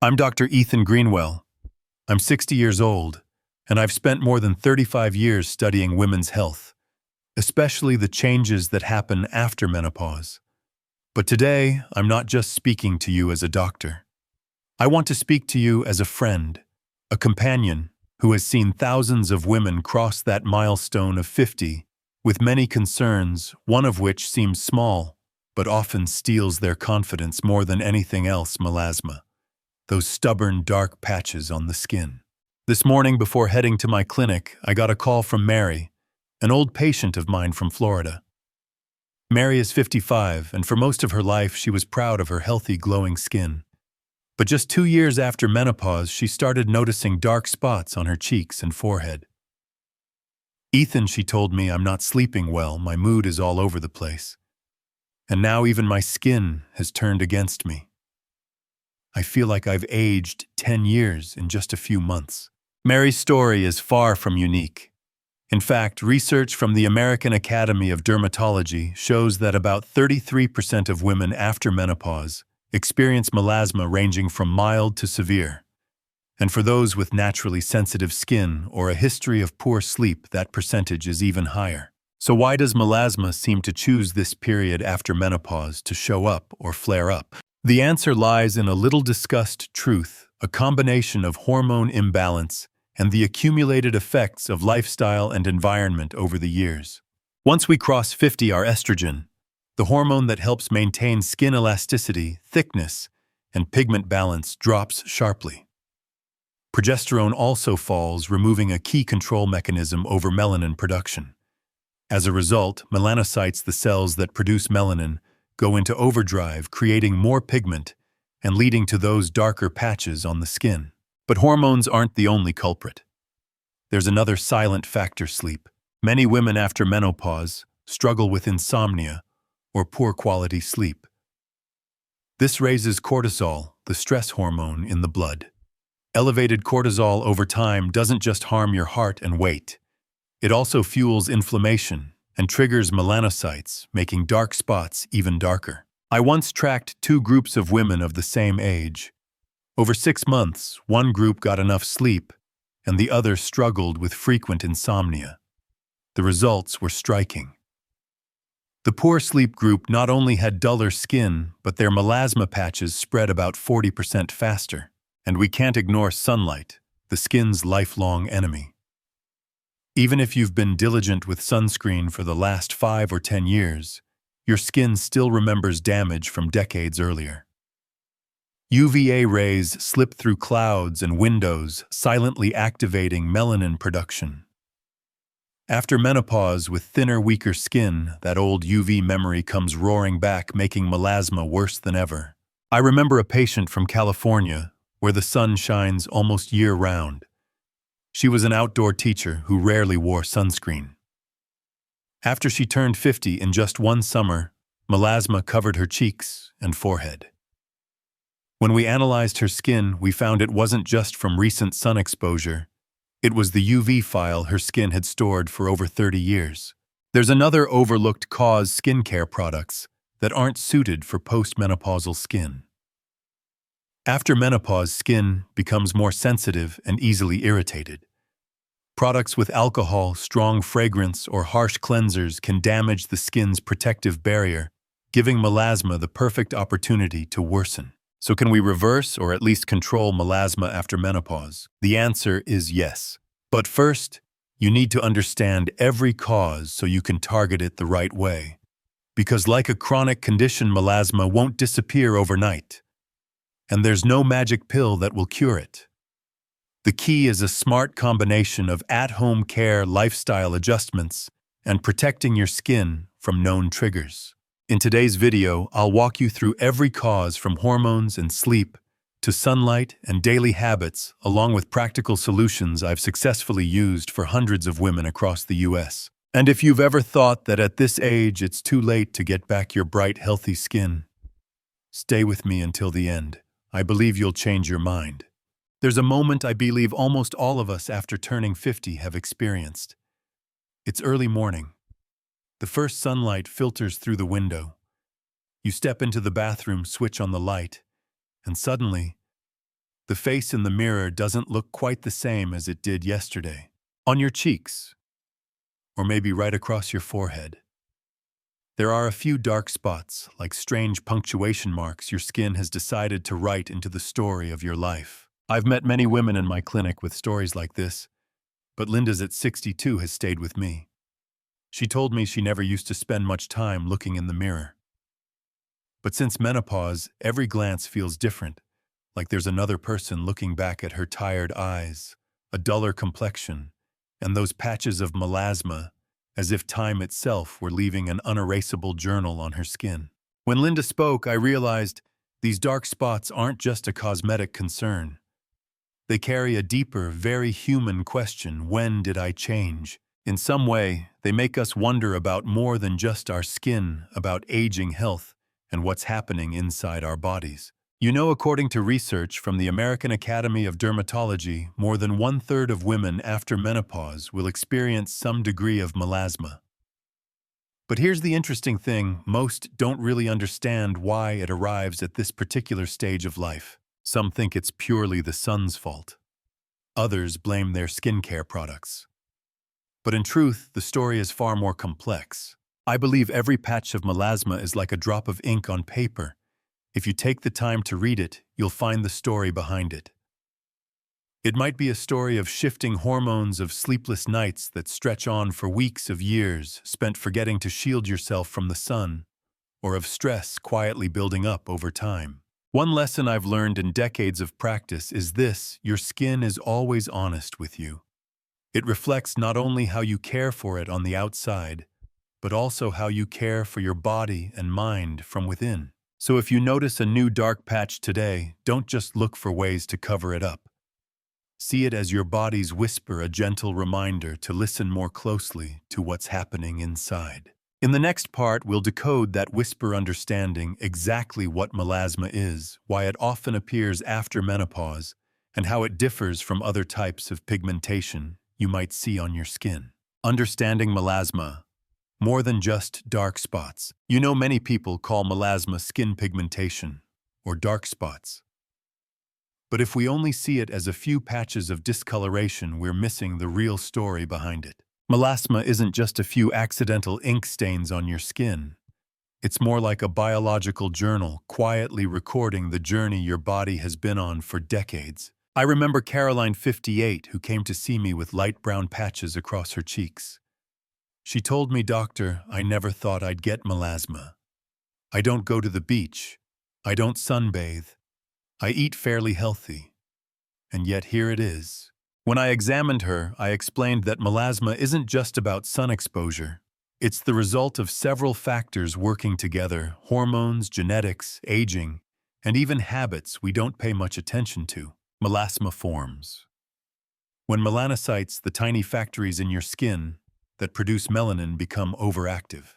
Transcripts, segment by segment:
I'm Dr. Ethan Greenwell. I'm 60 years old, and I've spent more than 35 years studying women's health, especially the changes that happen after menopause. But today, I'm not just speaking to you as a doctor. I want to speak to you as a friend, a companion who has seen thousands of women cross that milestone of 50 with many concerns, one of which seems small, but often steals their confidence more than anything else: melasma. Those stubborn, dark patches on the skin. This morning, before heading to my clinic, I got a call from Mary, an old patient of mine from Florida. Mary is 55, and for most of her life, she was proud of her healthy, glowing skin. But just 2 years after menopause, she started noticing dark spots on her cheeks and forehead. "Ethan," she told me, "I'm not sleeping well, my mood is all over the place. And now even my skin has turned against me. I feel like I've aged 10 years in just a few months." Mary's story is far from unique. In fact, research from the American Academy of Dermatology shows that about 33% of women after menopause experience melasma ranging from mild to severe. And for those with naturally sensitive skin or a history of poor sleep, that percentage is even higher. So why does melasma seem to choose this period after menopause to show up or flare up? The answer lies in a little-discussed truth, a combination of hormone imbalance and the accumulated effects of lifestyle and environment over the years. Once we cross 50, our estrogen, the hormone that helps maintain skin elasticity, thickness, and pigment balance, drops sharply. Progesterone also falls, removing a key control mechanism over melanin production. As a result, melanocytes, the cells that produce melanin, go into overdrive, creating more pigment and leading to those darker patches on the skin. But hormones aren't the only culprit. There's another silent factor: sleep. Many women after menopause struggle with insomnia or poor quality sleep. This raises cortisol, the stress hormone in the blood. Elevated cortisol over time doesn't just harm your heart and weight. It also fuels inflammation and triggers melanocytes, making dark spots even darker. I once tracked 2 groups of women of the same age. Over 6 months, one group got enough sleep, and the other struggled with frequent insomnia. The results were striking. The poor sleep group not only had duller skin, but their melasma patches spread about 40% faster. And we can't ignore sunlight, the skin's lifelong enemy. Even if you've been diligent with sunscreen for the last 5 or 10 years, your skin still remembers damage from decades earlier. UVA rays slip through clouds and windows, silently activating melanin production. After menopause, with thinner, weaker skin, that old UV memory comes roaring back, making melasma worse than ever. I remember a patient from California, where the sun shines almost year-round. She was an outdoor teacher who rarely wore sunscreen. After she turned 50, in just one summer, melasma covered her cheeks and forehead. When we analyzed her skin, we found it wasn't just from recent sun exposure. It was the UV file her skin had stored for over 30 years. There's another overlooked cause: skincare products that aren't suited for postmenopausal skin. After menopause, skin becomes more sensitive and easily irritated. Products with alcohol, strong fragrance, or harsh cleansers can damage the skin's protective barrier, giving melasma the perfect opportunity to worsen. So can we reverse or at least control melasma after menopause? The answer is yes. But first, you need to understand every cause so you can target it the right way. Because like a chronic condition, melasma won't disappear overnight. And there's no magic pill that will cure it. The key is a smart combination of at-home care, lifestyle adjustments, and protecting your skin from known triggers. In today's video, I'll walk you through every cause, from hormones and sleep to sunlight and daily habits, along with practical solutions I've successfully used for hundreds of women across the US. And if you've ever thought that at this age it's too late to get back your bright, healthy skin, stay with me until the end. I believe you'll change your mind. There's a moment I believe almost all of us after turning 50 have experienced. It's early morning. The first sunlight filters through the window. You step into the bathroom, switch on the light, and suddenly, The face in the mirror doesn't look quite the same as it did yesterday. On your cheeks, or maybe right across your forehead, there are a few dark spots, like strange punctuation marks your skin has decided to write into the story of your life. I've met many women in my clinic with stories like this, but Linda's at 62 has stayed with me. She told me she never used to spend much time looking in the mirror. But since menopause, every glance feels different, like there's another person looking back at her tired eyes, a duller complexion, and those patches of melasma, as if time itself were leaving an unerasable journal on her skin. When Linda spoke, I realized these dark spots aren't just a cosmetic concern. They carry a deeper, very human question: when did I change? In some way, they make us wonder about more than just our skin, about aging health, and what's happening inside our bodies. You know, according to research from the American Academy of Dermatology, more than 1/3 of women after menopause will experience some degree of melasma. But here's the interesting thing: most don't really understand why it arrives at this particular stage of life. Some think it's purely the sun's fault. Others blame their skincare products. But in truth, the story is far more complex. I believe every patch of melasma is like a drop of ink on paper. If you take the time to read it, you'll find the story behind it. It might be a story of shifting hormones, of sleepless nights that stretch on for weeks of years spent forgetting to shield yourself from the sun, or of stress quietly building up over time. One lesson I've learned in decades of practice is this: your skin is always honest with you. It reflects not only how you care for it on the outside, but also how you care for your body and mind from within. So if you notice a new dark patch today, don't just look for ways to cover it up. See it as your body's whisper, a gentle reminder to listen more closely to what's happening inside. In the next part, we'll decode that whisper, understanding exactly what melasma is, why it often appears after menopause, and how it differs from other types of pigmentation you might see on your skin. Understanding melasma. More than just dark spots. You know, many people call melasma skin pigmentation, or dark spots. But if we only see it as a few patches of discoloration, we're missing the real story behind it. Melasma isn't just a few accidental ink stains on your skin. It's more like a biological journal, quietly recording the journey your body has been on for decades. I remember Caroline, 58, who came to see me with light brown patches across her cheeks. She told me, "Doctor, I never thought I'd get melasma. I don't go to the beach. I don't sunbathe. I eat fairly healthy. And yet here it is." When I examined her, I explained that melasma isn't just about sun exposure. It's the result of several factors working together: hormones, genetics, aging, and even habits we don't pay much attention to. Melasma forms when melanocytes, the tiny factories in your skin that produce melanin, become overactive.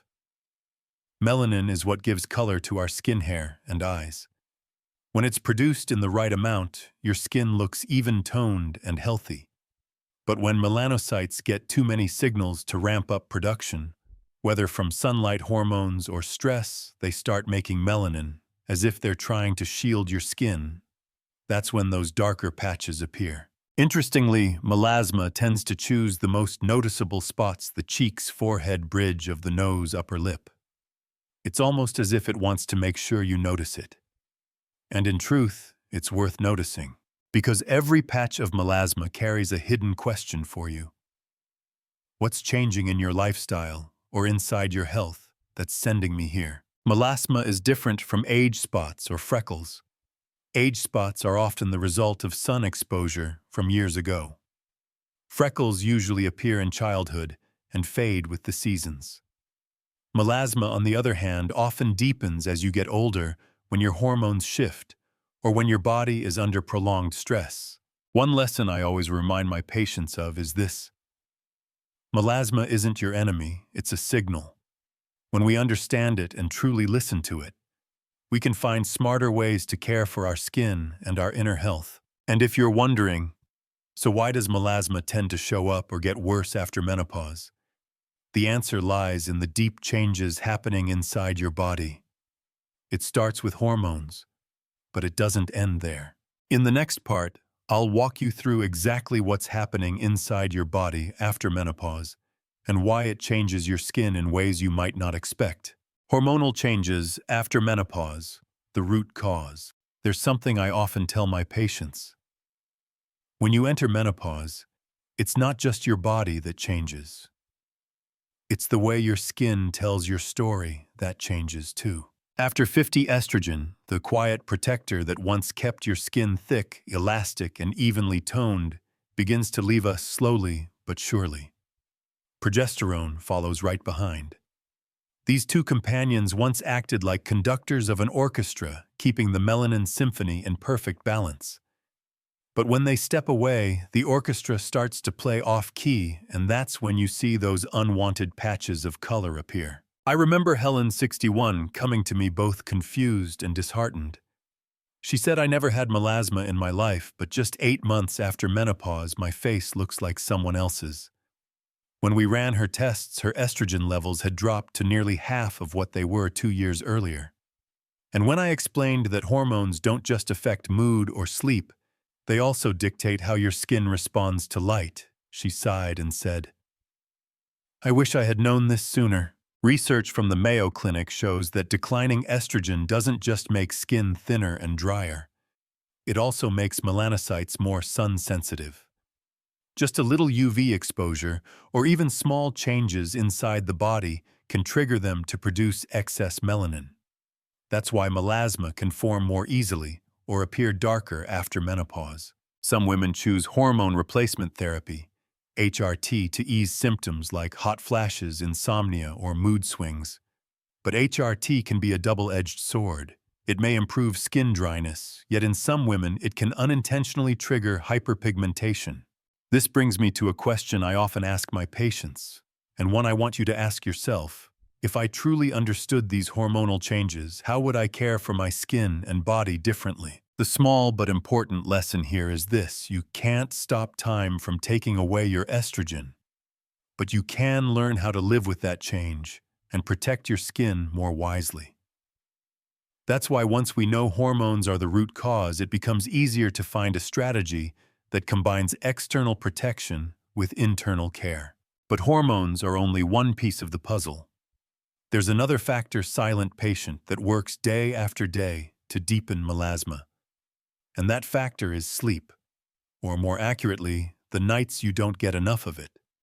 Melanin is what gives color to our skin, hair, and eyes. When it's produced in the right amount, your skin looks even-toned and healthy. But when melanocytes get too many signals to ramp up production, whether from sunlight, hormones, or stress, they start making melanin, as if they're trying to shield your skin. That's when those darker patches appear. Interestingly, melasma tends to choose the most noticeable spots: the cheeks, forehead, bridge of the nose, upper lip. It's almost as if it wants to make sure you notice it. And in truth, it's worth noticing, because every patch of melasma carries a hidden question for you. What's changing in your lifestyle or inside your health that's sending me here? Melasma is different from age spots or freckles. Age spots are often the result of sun exposure from years ago. Freckles usually appear in childhood and fade with the seasons. Melasma, on the other hand, often deepens as you get older, when your hormones shift, or when your body is under prolonged stress. One lesson I always remind my patients of is this: melasma isn't your enemy, it's a signal. When we understand it and truly listen to it, we can find smarter ways to care for our skin and our inner health. And if you're wondering, so why does melasma tend to show up or get worse after menopause? The answer lies in the deep changes happening inside your body. It starts with hormones, but it doesn't end there. In the next part, I'll walk you through exactly what's happening inside your body after menopause and why it changes your skin in ways you might not expect. Hormonal changes after menopause, the root cause. There's something I often tell my patients. When you enter menopause, it's not just your body that changes. It's the way your skin tells your story that changes too. After 50, estrogen, the quiet protector that once kept your skin thick, elastic, and evenly toned, begins to leave us slowly but surely. Progesterone follows right behind. These two companions once acted like conductors of an orchestra, keeping the melanin symphony in perfect balance. But when they step away, the orchestra starts to play off-key, and that's when you see those unwanted patches of color appear. I remember Helen, 61, coming to me both confused and disheartened. She said, "I never had melasma in my life, but just 8 months after menopause, my face looks like someone else's." When we ran her tests, her estrogen levels had dropped to nearly half of what they were 2 years earlier. And when I explained that hormones don't just affect mood or sleep, they also dictate how your skin responds to light, she sighed and said, "I wish I had known this sooner." Research from the Mayo Clinic shows that declining estrogen doesn't just make skin thinner and drier. It also makes melanocytes more sun-sensitive. Just a little UV exposure, or even small changes inside the body, can trigger them to produce excess melanin. That's why melasma can form more easily or appear darker after menopause. Some women choose hormone replacement therapy, HRT, to ease symptoms like hot flashes, insomnia, or mood swings. But HRT can be a double-edged sword. It may improve skin dryness, yet in some women it can unintentionally trigger hyperpigmentation. This brings me to a question I often ask my patients, and one I want you to ask yourself. If I truly understood these hormonal changes, how would I care for my skin and body differently? The small but important lesson here is this: you can't stop time from taking away your estrogen, but you can learn how to live with that change and protect your skin more wisely. That's why once we know hormones are the root cause, it becomes easier to find a strategy that combines external protection with internal care. But hormones are only one piece of the puzzle. There's another factor, silent patient, that works day after day to deepen melasma. And that factor is sleep, or more accurately, the nights you don't get enough of it.